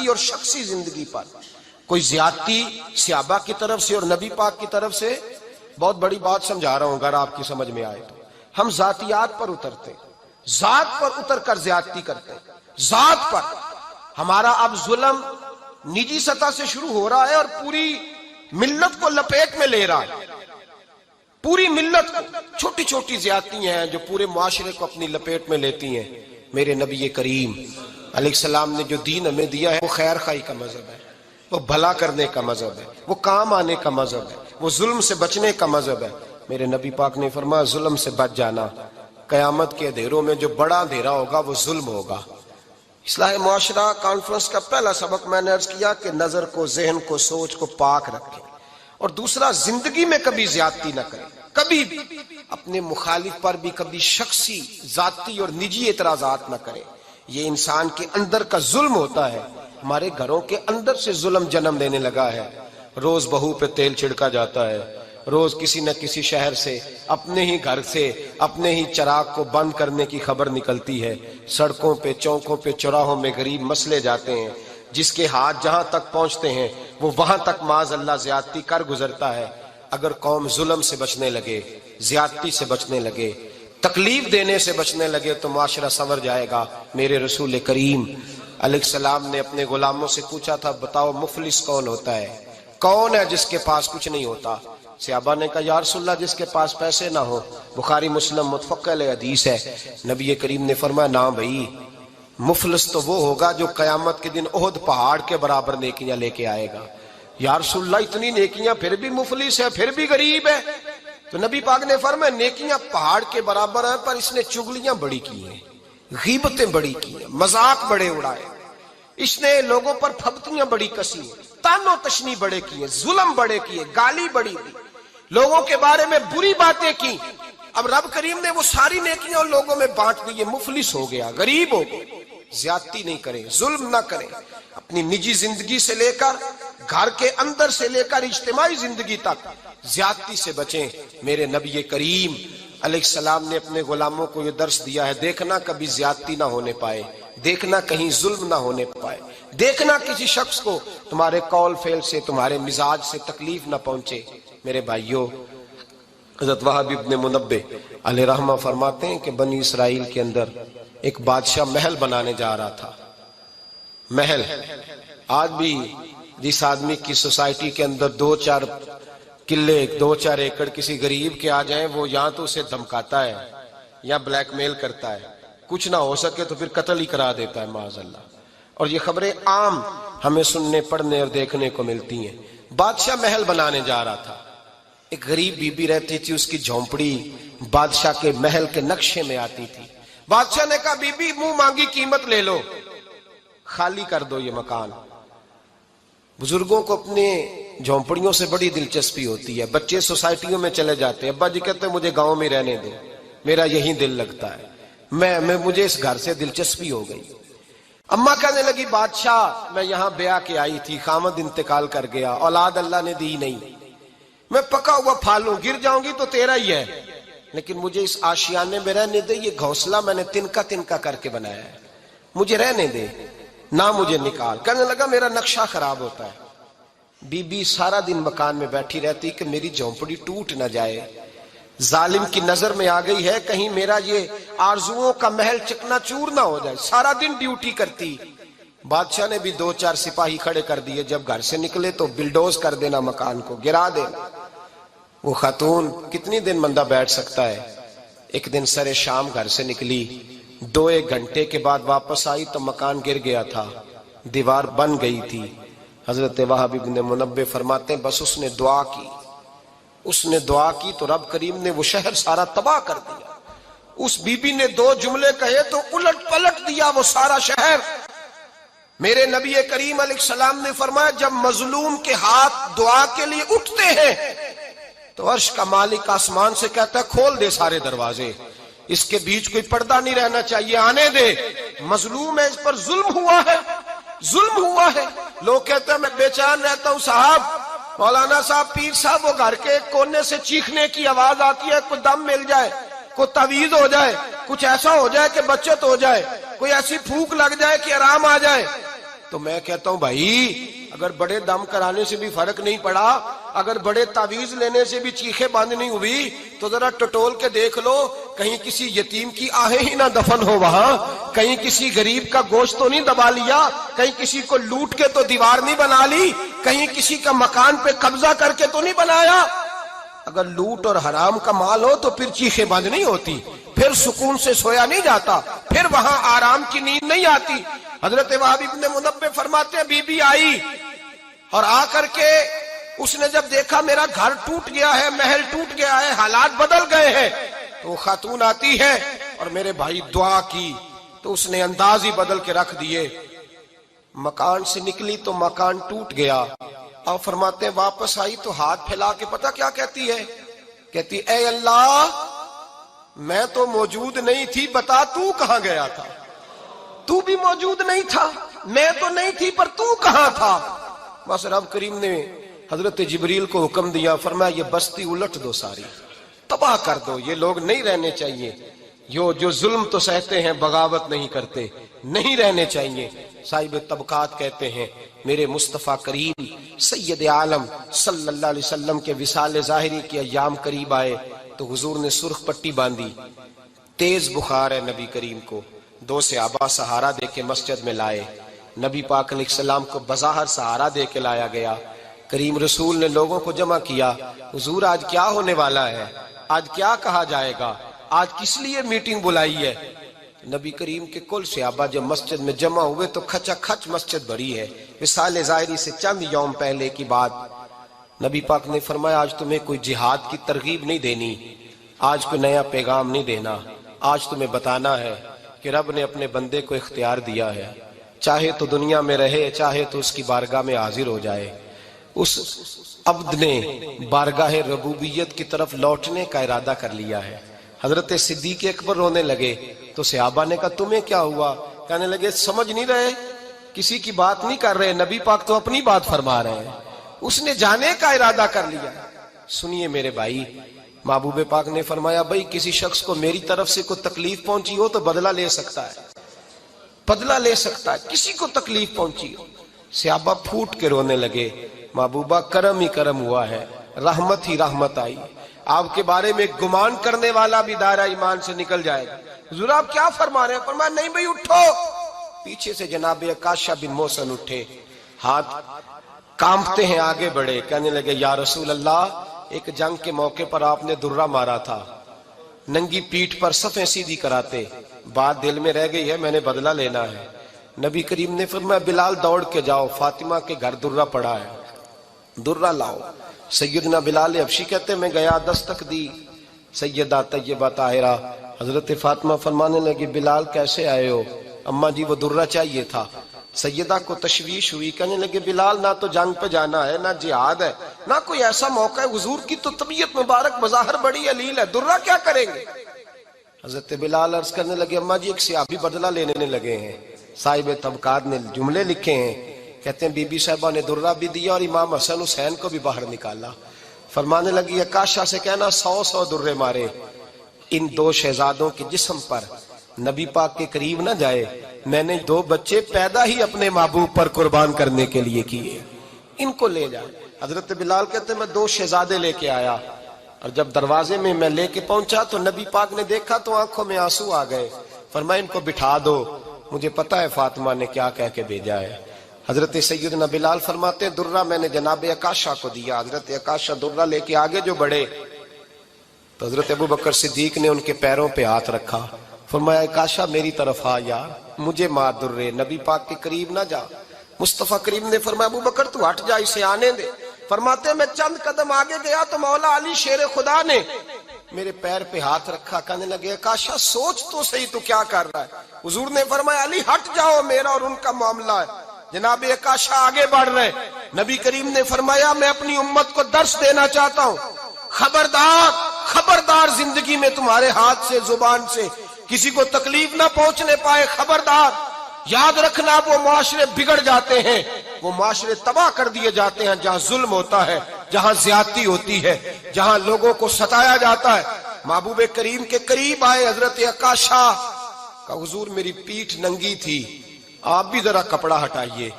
ذاتی اور شخصی زندگی پر کوئی زیادتی صحابہ کی طرف سے اور نبی پاک کی طرف سے، بہت بڑی بات سمجھا رہا ہوں اگر آپ کی سمجھ میں آئے تو، ہم ذاتیات پر اترتے، ذات پر اتر کر زیادتی کرتے، ذات پر ہمارا اب ظلم نجی سطح سے شروع ہو رہا ہے اور پوری ملت کو لپیٹ میں لے رہا ہے، پوری ملت کو، چھوٹی چھوٹی زیادتی ہیں جو پورے معاشرے کو اپنی لپیٹ میں لیتی ہیں۔ میرے نبی کریم علیہ السلام نے جو دین ہمیں دیا ہے وہ خیر خواہی کا مذہب ہے، وہ بھلا کرنے کا مذہب ہے، وہ کام آنے کا مذہب ہے، وہ ظلم سے بچنے کا مذہب ہے۔ میرے نبی پاک نے فرمایا ظلم سے بچ جانا، قیامت کے اندھیروں میں جو بڑا اندھیرا ہوگا وہ ظلم ہوگا۔ اصلاح معاشرہ کانفرنس کا پہلا سبق میں نے عرض کیا کہ نظر کو، ذہن کو، سوچ کو پاک رکھیں، اور دوسرا زندگی میں کبھی زیادتی نہ کریں، کبھی بھی اپنے مخالف پر بھی کبھی شخصی، ذاتی اور نجی اعتراضات نہ کریں۔ یہ انسان کے اندر کا ظلم ہوتا ہے، ہمارے گھروں کے اندر سے ظلم جنم لینے لگا ہے۔ روز بہو پہ تیل چھڑکا جاتا ہے، روز کسی نہ کسی شہر سے، اپنے ہی گھر سے، اپنے ہی چراغ کو بند کرنے کی خبر نکلتی ہے۔ سڑکوں پہ، چوکوں پہ، چوراہوں میں غریب مسلے جاتے ہیں، جس کے ہاتھ جہاں تک پہنچتے ہیں وہ وہاں تک معاذ اللہ زیادتی کر گزرتا ہے۔ اگر قوم ظلم سے بچنے لگے، زیادتی سے بچنے لگے، تکلیف دینے سے بچنے لگے تو معاشرہ سنور جائے گا۔ میرے رسول کریم علیہ السلام نے اپنے غلاموں سے پوچھا تھا بتاؤ مفلس کون ہوتا ہے، کون ہے جس کے پاس کچھ نہیں ہوتا؟ صحابہ نے کہا یا رسول اللہ جس کے پاس پیسے نہ ہو۔ بخاری مسلم متفق علیہ حدیث ہے۔ نبی کریم نے فرمایا نا بھائی، مفلس تو وہ ہوگا جو قیامت کے دن احد پہاڑ کے برابر نیکیاں لے کے آئے گا۔ یا رسول اللہ اتنی نیکیاں پھر بھی مفلس ہے، پھر بھی غریب ہے؟ تو نبی پاک نے فرمایا نیکیاں پہاڑ کے برابر ہیں پر اس نے چغلیاں بڑی کی ہیں، غیبتیں بڑی کی ہیں، مذاق بڑے اڑائے، اس نے لوگوں پر پھبتیاں بڑی کسی ہیں، تان و تشنی بڑے کیے، ظلم بڑے کیے، گالی بڑی دی، لوگوں کے بارے میں بری باتیں کی۔ اب رب کریم نے وہ ساری نیکیاں ان لوگوں میں بانٹ دی، یہ مفلس ہو گیا، غریب ہو گیا۔ زیادتی نہیں کریں، ظلم نہ کریں، اپنی نجی زندگی سے لے کر، گھر کے اندر سے لے کر اجتماعی زندگی تک زیادتی سے بچیں۔ میرے نبی کریم علیہ السلام نے اپنے غلاموں کو یہ درس دیا ہے، دیکھنا کبھی زیادتی نہ ہونے پائے، دیکھنا کہیں ظلم نہ ہونے پائے، دیکھنا کسی شخص کو تمہارے قول فعل سے، تمہارے مزاج سے تکلیف نہ پہنچے۔ میرے بھائیوں، حضرت وہب ابن منبہ علیہ رحمہ فرماتے ہیں کہ بنی اسرائیل کے اندر ایک بادشاہ محل بنانے جا رہا تھا۔ محل آج بھی جس آدمی کی سوسائٹی کے اندر 2-4 قلعے، 2-4 ایکڑ کسی غریب کے آ جائیں، وہ یا تو اسے دھمکاتا ہے یا بلیک میل کرتا ہے، کچھ نہ ہو سکے تو پھر قتل ہی کرا دیتا ہے معاذ اللہ۔ اور یہ خبریں عام ہمیں سننے، پڑھنے اور دیکھنے کو ملتی ہیں۔ بادشاہ محل بنانے جا رہا تھا، ایک غریب بی بی رہتی تھی، اس کی جھونپڑی بادشاہ کے محل کے نقشے میں آتی تھی۔ بادشاہ نے کہا بی بی منہ مانگی قیمت لے لو، خالی کر دو یہ مکان۔ بزرگوں کو اپنے جھونپڑیوں سے بڑی دلچسپی ہوتی ہے، بچے سوسائٹیوں میں چلے جاتے ہیں، ابا جی کہتے ہیں مجھے گاؤں میں رہنے دو، میرا یہی دل لگتا ہے، مجھے اس گھر سے دلچسپی ہو گئی۔ اماں کہنے لگی بادشاہ میں یہاں بیاہ کے آئی تھی، خامد انتقال کر گیا، اولاد اللہ نے دی نہیں، میں پکا ہوا پھالوں، گر جاؤں گی تو تیرا ہی ہے، لیکن مجھے اس آشیانے میں رہنے دے، یہ گھونسلہ میں نے تنکا تنکا کر کے بنایا ہے، مجھے رہنے دے، نہ مجھے نکال۔ کہنے لگا میرا نقشہ خراب ہوتا ہے۔ بی بی سارا دن مکان میں بیٹھی رہتی کہ میری جھونپڑی ٹوٹ نہ جائے، ظالم کی نظر میں آ گئی ہے کہیں میرا یہ آرزوؤں کا محل چکنا چور نہ ہو جائے، سارا دن ڈیوٹی کرتی۔ بادشاہ نے بھی 2-4 سپاہی کھڑے کر دیے، جب گھر سے نکلے تو بلڈوز کر دینا، مکان کو گرا دینا۔ وہ خاتون کتنی دن بندہ بیٹھ سکتا ہے؟ ایک دن سر شام گھر سے نکلی، 2-1 گھنٹے کے بعد واپس آئی تو مکان گر گیا تھا، دیوار بن گئی تھی۔ حضرت وہب ابن منبہ فرماتے ہیں بس اس نے دعا کی تو رب کریم نے وہ شہر سارا تباہ کر دیا۔ اس بی بی نے 2 جملے کہے تو الٹ پلٹ دیا وہ سارا شہر۔ میرے نبی کریم علیہ السلام نے فرمایا جب مظلوم کے ہاتھ دعا کے لیے اٹھتے ہیں تو عرش کا مالک آسمان سے کہتا ہے کھول دے سارے دروازے، اس کے بیچ کوئی پردہ نہیں رہنا چاہیے، آنے دے، مظلوم ہے، اس پر ظلم ہوا ہے۔ لوگ کہتے ہیں میں بے چین رہتا ہوں صاحب، مولانا صاحب، پیر صاحب، وہ گھر کے کونے سے چیخنے کی آواز آتی ہے، کوئی دم مل جائے، کوئی تعویذ ہو جائے، کچھ ایسا ہو جائے کہ بچت ہو جائے، کوئی ایسی پھونک لگ جائے کہ آرام آ جائے، تو میں کہتا ہوں بھائی اگر بڑے دم کرانے سے بھی فرق نہیں پڑا، اگر بڑے تعویذ لینے سے بھی چیخیں بند نہیں ہوئی، تو ذرا ٹٹول کے دیکھ لو کہیں کسی یتیم کی آہیں ہی نہ دفن ہو وہاں، کہیں کسی غریب کا گوشت تو نہیں دبا لیا، کہیں کسی کو لوٹ کے تو دیوار نہیں بنا لی، کہیں کسی کا مکان پہ قبضہ کر کے تو نہیں بنایا۔ اگر لوٹ اور حرام کا مال ہو تو پھر چیخیں بند نہیں ہوتی، پھر سکون سے سویا نہیں جاتا، پھر وہاں آرام کی نیند نہیں آتی۔ حضرت وہب ابن منبہ فرماتے ہیں بی بی آئی اور آ کر کے اس نے جب دیکھا میرا گھر ٹوٹ گیا ہے، محل ٹوٹ گیا ہے، حالات بدل گئے ہیں، تو خاتون آتی ہے اور میرے بھائی دعا کی تو اس نے انداز ہی بدل کے رکھ دیے۔ مکان سے نکلی تو مکان ٹوٹ گیا، اور فرماتے ہیں واپس آئی تو ہاتھ پھیلا کے پتہ کیا کہتی ہے؟ کہتی اے اللہ میں تو موجود نہیں تھی، بتا تو کہاں گیا تھا؟ تو بھی موجود نہیں تھا، میں تو نہیں تھی، پر تو کہاں تھا؟ بس رب کریم نے حضرت جبریل کو حکم دیا، فرمایا یہ بستی الٹ دو، ساری تباہ کر دو، یہ لوگ نہیں رہنے چاہیے، جو ظلم تو سہتے ہیں بغاوت نہیں کرتے، نہیں رہنے چاہیے۔ صاحب طبقات کہتے ہیں میرے مصطفیٰ کریم سید عالم صلی اللہ علیہ وسلم کے وصال ظاہری کے ایام قریب آئے تو حضور نے سرخ پٹی باندھی، تیز بخار ہے نبی کریم کو، 2 صحابہ سہارا دے کے مسجد میں لائے، نبی پاک علیہ السلام کو بظاہر سہارا دے کے لایا گیا۔ کریم رسول نے لوگوں کو جمع کیا، حضور آج کیا ہونے والا ہے، آج کیا کہا جائے گا، آج کس لیے میٹنگ بلائی ہے؟ نبی کریم کے کل صحابہ جب مسجد میں جمع ہوئے تو کھچا کھچ مسجد بھری ہے۔ وصال ظاہری سے چند یوم پہلے کی بات، نبی پاک نے فرمایا آج تمہیں کوئی جہاد کی ترغیب نہیں دینی، آج کوئی نیا پیغام نہیں دینا، آج تمہیں بتانا ہے کہ رب نے اپنے بندے کو اختیار دیا ہے، چاہے تو دنیا میں رہے، چاہے تو اس کی بارگاہ میں حاضر ہو جائے۔ اس عبد نے بارگاہ ربوبیت کی طرف لوٹنے کا ارادہ کر لیا ہے۔ حضرت صدیق اکبر رونے لگے تو صحابہ نے کہا تمہیں کیا ہوا؟ کہنے لگے سمجھ نہیں رہے، کسی کی بات نہیں کر رہے، نبی پاک تو اپنی بات فرما رہے ہیں، اس نے جانے کا ارادہ کر لیا۔ سنیے میرے بھائی، محبوب پاک نے فرمایا بھائی کسی شخص کو میری طرف سے کوئی تکلیف پہنچی ہو تو بدلہ لے سکتا ہے، بدلہ لے سکتا ہے، کسی کو تکلیف پہنچی ہو۔ صحابہ پھوٹ کے رونے لگے، محبوبہ کرم ہی کرم ہوا ہے، رحمت ہی رحمت آئی، آپ کے بارے میں گمان کرنے والا بھی دائرہ ایمان سے نکل جائے گا۔ حضور آپ کیا فرما رہے ہیں؟ فرمایا نہیں بھئی اٹھو۔ پیچھے سے جناب عکاشہ بن محصن اٹھے، ہاتھ کانپتے ہیں، آگے بڑھے، کہنے لگے یا رسول اللہ ایک جنگ کے موقع پر آپ نے درہ مارا تھا، ننگی پیٹھ پر صفیں سیدھی کراتے، بات دل میں رہ گئی ہے، میں نے بدلہ لینا ہے۔ نبی کریم نے فرمایا بلال دوڑ کے جاؤ، فاطمہ کے گھر درہ پڑا ہے، درہ لاؤ۔ سیدنا بلال حبشی کہتے میں گیا، دستک دی، سیدہ طیبہ طاہرہ حضرت فاطمہ فرمانے لگی بلال کیسے آئے ہو؟ اماں جی وہ درہ چاہیے تھا۔ سیدہ کو تشویش ہوئی، کہنے لگے بلال نہ تو جنگ پہ جانا ہے، نہ جہاد ہے، نہ کوئی ایسا موقع ہے، حضور کی تو طبیعت مبارک بظاہر بڑی علیل ہے، درہ کیا کریں گے؟ حضرت بلال عرض کرنے لگے اماں جی ایک صحابی بدلہ لینے لگے ہیں، صاحب طبقات نے جملے لکھے ہیں، کہتے ہیں بی بی صاحبہ نے درہ بھی دیا اور امام حسن حسین کو بھی باہر نکالا۔ فرمانے لگی عکاشہ سے کہنا 100 درے مارے، ان 2 شہزادوں کے جسم پر نبی پاک کے قریب نہ جائے، میں نے 2 بچے پیدا ہی اپنے محبوب پر قربان کرنے کے لیے کیے، ان کو لے جائے۔ حضرت بلال کہتے ہیں میں 2 شہزادے لے کے آیا، اور جب دروازے میں میں لے کے پہنچا تو نبی پاک نے دیکھا تو آنکھوں میں آنسو آ گئے، فرمایا ان کو بٹھا دو، مجھے پتا ہے فاطمہ نے کیا کہہ کے بھیجا ہے۔ حضرت سیدنا بلال فرماتے ہیں درہ میں نے جناب عکاشہ کو دیا، حضرت عکاشہ درہ لے کے آگے جو بڑھے تو حضرت ابوبکر صدیق نے ان کے پیروں پہ ہاتھ رکھا، فرمایا عکاشہ میری طرف آ یار، مجھے مار درے، نبی پاک کے قریب نہ جا۔ مصطفیٰ کریم نے فرمایا ابوبکر تو ہٹ جا، اسے آنے دے۔ فرماتے ہیں میں چند قدم آگے گیا تو مولا علی شیر خدا نے میرے پیر پہ ہاتھ رکھا، کہنے لگے عکاشہ سوچ تو صحیح تو کیا کر رہا ہے؟ حضور نے فرمایا علی ہٹ جاؤ، میرا اور ان کا معاملہ ہے۔ جناب عکاشہ آگے بڑھ رہے، نبی کریم نے فرمایا میں اپنی امت کو درس دینا چاہتا ہوں، خبردار خبردار زندگی میں تمہارے ہاتھ سے زبان سے کسی کو تکلیف نہ پہنچنے پائے، خبردار یاد رکھنا وہ معاشرے بگڑ جاتے ہیں، وہ معاشرے تباہ کر دیے جاتے ہیں جہاں ظلم ہوتا ہے، جہاں زیادتی ہوتی ہے، جہاں لوگوں کو ستایا جاتا ہے۔ محبوب کریم کے قریب آئے حضرت عکاشہ کا، حضور میری پیٹھ ننگی تھی، آپ بھی ذرا کپڑا ہٹائیے۔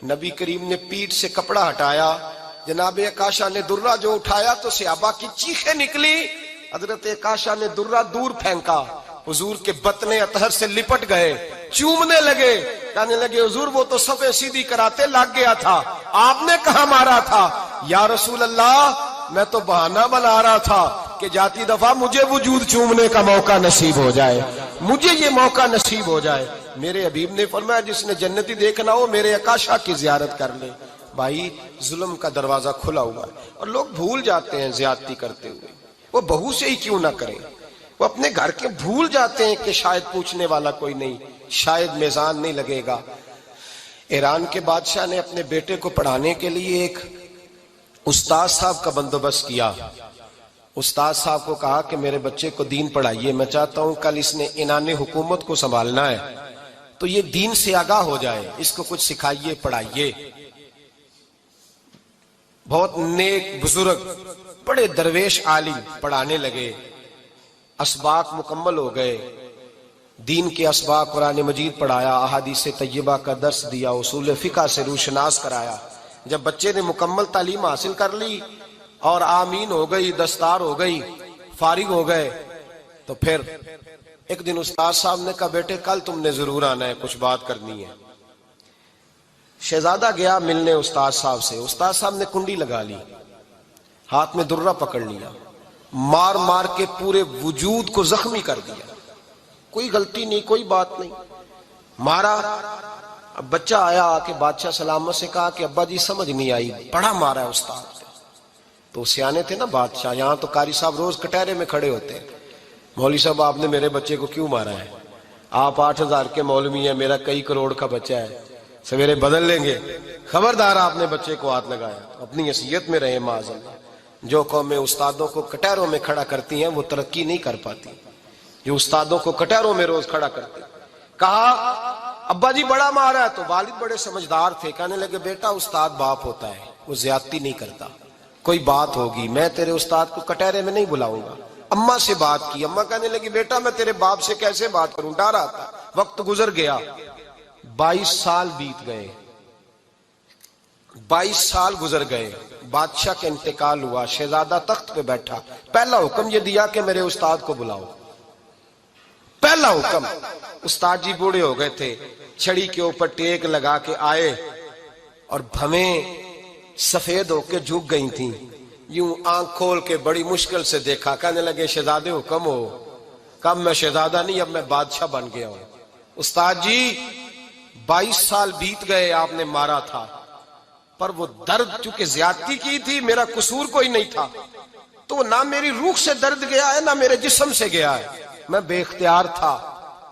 نبی کریم نے پیٹھ سے کپڑا ہٹایا، جناب عکاشہ نے درہ جو اٹھایا تو صحابہ کی چیخیں نکلی۔ حضرت عکاشہ نے درہ دور پھینکا، حضور کے بطن اطہر سے لپٹ گئے، چومنے لگے، کہنے لگے حضور وہ تو صفیں سیدھی کراتے لگ گیا تھا، آپ نے کہاں مارا تھا؟ یا رسول اللہ میں تو بہانہ بنا رہا تھا کہ جاتی دفعہ مجھے وجود چومنے کا موقع نصیب ہو جائے، مجھے یہ موقع نصیب ہو جائے۔ میرے حبیب نے فرمایا جس نے جنتی دیکھنا ہو میرے عکاشہ کی زیارت کر لے۔ بھائی ظلم کا دروازہ کھلا ہوا ہے اور لوگ بھول جاتے ہیں زیادتی کرتے ہوئے، وہ بہو سے ہی کیوں نہ کریں، وہ اپنے گھر کے بھول جاتے ہیں کہ شاید پوچھنے والا کوئی نہیں، شاید میزان نہیں لگے گا۔ ایران کے بادشاہ نے اپنے بیٹے کو پڑھانے کے لیے ایک استاد صاحب کا بندوبست کیا۔ استاد صاحب کو کہا کہ میرے بچے کو دین پڑھائیے، میں چاہتا ہوں کل اس نے عنان حکومت کو سنبھالنا ہے تو یہ دین سے آگاہ ہو جائے، اس کو کچھ سکھائیے پڑھائیے۔ بہت نیک بزرگ بڑے درویش عالم پڑھانے لگے، اسباق مکمل ہو گئے، دین کے اسباق قرآن مجید پڑھایا، احادیث طیبہ کا درس دیا، اصول فقہ سے روشناس کرایا۔ جب بچے نے مکمل تعلیم حاصل کر لی اور آمین ہو گئی، دستار ہو گئی، فارغ ہو گئے، تو پھر ایک دن استاد صاحب نے کہا بیٹے کل تم نے ضرور آنا ہے، کچھ بات کرنی ہے۔ شہزادہ گیا ملنے استاد صاحب سے، استاد صاحب نے کنڈی لگا لی، ہاتھ میں درہ پکڑ لیا، مار مار کے پورے وجود کو زخمی کر دیا، کوئی غلطی نہیں، کوئی بات نہیں، مارا۔ اب بچہ آیا آ کے بادشاہ سلامت سے کہا کہ ابا جی سمجھ نہیں آئی، بڑا مارا ہے استاد۔ تو سیانے تھے نا بادشاہ، یہاں تو قاری صاحب روز کٹہرے میں کھڑے ہوتے ہیں، مولوی صاحب آپ نے میرے بچے کو کیوں مارا ہے؟ آپ 8,000 کے مولوی ہیں، میرا کئی کروڑ کا بچہ ہے، سویرے بدل لیں گے، خبردار آپ نے بچے کو ہاتھ لگایا، اپنی حیثیت میں رہے معاذ اللہ۔ جو قومیں استادوں کو کٹہروں میں کھڑا کرتی ہیں وہ ترقی نہیں کر پاتی، جو استادوں کو کٹہروں میں روز کھڑا کرتے۔ کہا ابا جی بڑا مارا ہے، تو والد بڑے سمجھدار تھے، کہنے لگے بیٹا استاد باپ ہوتا ہے، وہ زیادتی نہیں کرتا، کوئی بات ہوگی میں تیرے استاد کو کٹہرے میں نہیں بلاؤں گا۔ اماں سے بات کی، اماں کہنے لگی بیٹا میں تیرے باپ سے کیسے بات کروں، ڈر آتا۔ وقت گزر گیا، 22 سال بیت گئے، 22 سال گزر گئے، بادشاہ کا انتقال ہوا، شہزادہ تخت پہ بیٹھا، پہلا حکم یہ دیا کہ میرے استاد کو بلاؤ، پہلا حکم۔ استاد جی بوڑھے ہو گئے تھے، چھڑی کے اوپر ٹیک لگا کے آئے اور بھویں سفید ہو کے جھک گئی تھیں، یوں آنکھ کھول کے بڑی مشکل سے دیکھا، کہنے لگے شہزادے حکم ہو۔ کب میں شہزادہ نہیں، اب میں بادشاہ بن گیا ہوں۔ استاد جی 22 سال بیت گئے، آپ نے مارا تھا، پر وہ درد چونکہ زیادتی کی تھی، میرا قصور کوئی نہیں تھا، تو نہ میری روح سے درد گیا ہے نہ میرے جسم سے گیا ہے، میں بے اختیار تھا،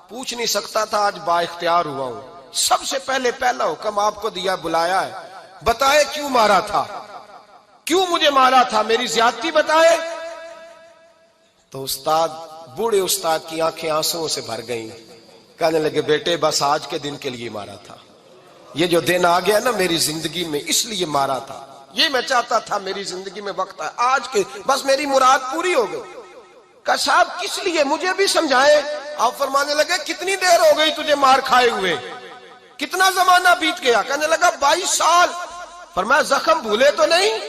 پوچھ نہیں سکتا تھا، آج با اختیار ہوا ہوں۔ سب سے پہلے پہلا حکم آپ کو دیا، بلایا ہے، بتائے کیوں مارا تھا، کیوں مجھے مارا تھا، میری زیادتی بتائے۔ تو استاد، بوڑھے استاد کی آنکھیں آنسوؤں سے بھر گئیں، کہنے لگے بیٹے بس آج کے دن کے لیے مارا تھا، یہ جو دن آ گیا نا میری زندگی میں اس لیے مارا تھا، یہ میں چاہتا تھا میری زندگی میں وقت ہے، آج کے بس میری مراد پوری ہو گئی۔ کہا صاحب کس لیے، مجھے بھی سمجھائیں۔ آپ فرمانے لگے کتنی دیر ہو گئی تجھے مار کھائے ہوئے، کتنا زمانہ بیت گیا؟ کہنے لگا 22 سال۔ فرمایا زخم بھولے تو نہیں،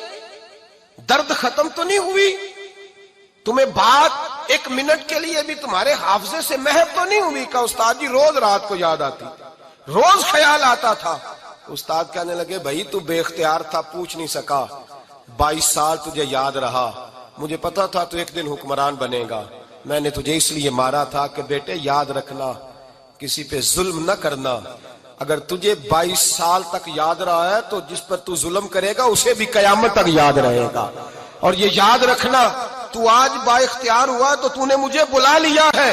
درد ختم تو نہیں ہوئی، تمہیں بات ایک منٹ کے لیے بھی تمہارے حافظے سے محو تو نہیں ہوئی؟ کہ استاد جی روز رات کو یاد آتی، روز خیال آتا تھا۔ استاد کہنے لگے بھائی تو بے اختیار تھا، پوچھ نہیں سکا، 22 سال تجھے یاد رہا، مجھے پتا تھا تو ایک دن حکمران بنے گا، میں نے تجھے اس لیے مارا تھا کہ بیٹے یاد رکھنا، کسی پہ ظلم نہ کرنا، اگر تجھے 22 سال تک یاد رہا ہے تو جس پر تو ظلم کرے گا اسے بھی قیامت تک یاد رہے گا، اور یہ یاد رکھنا تو آج با اختیار ہوا تو تو نے مجھے بلا لیا ہے،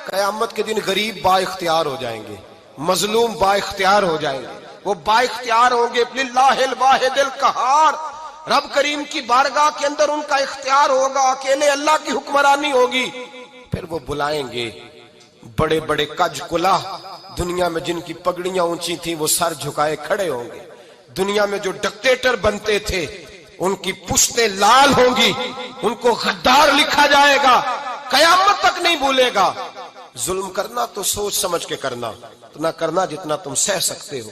قیامت کے دن غریب با اختیار ہو جائیں گے، مظلوم با اختیار ہو جائیں گے، وہ با اختیار ہوں گے، للہ الواحد القہار، رب کریم کی بارگاہ کے اندر ان کا اختیار ہوگا، اکیلے اللہ کی حکمرانی ہوگی، پھر وہ بلائیں گے بڑے بڑے کج کلاہ، دنیا میں جن کی پگڑیاں اونچی تھیں وہ سر جھکائے کھڑے ہوں گے، دنیا میں جو ڈکٹیٹر بنتے تھے ان کی پشتیں لال ہوں گی، ان کو غدار لکھا جائے گا، قیامت تک نہیں بھولے گا۔ ظلم کرنا تو سوچ سمجھ کے کرنا، اتنا کرنا جتنا تم سہ سکتے ہو۔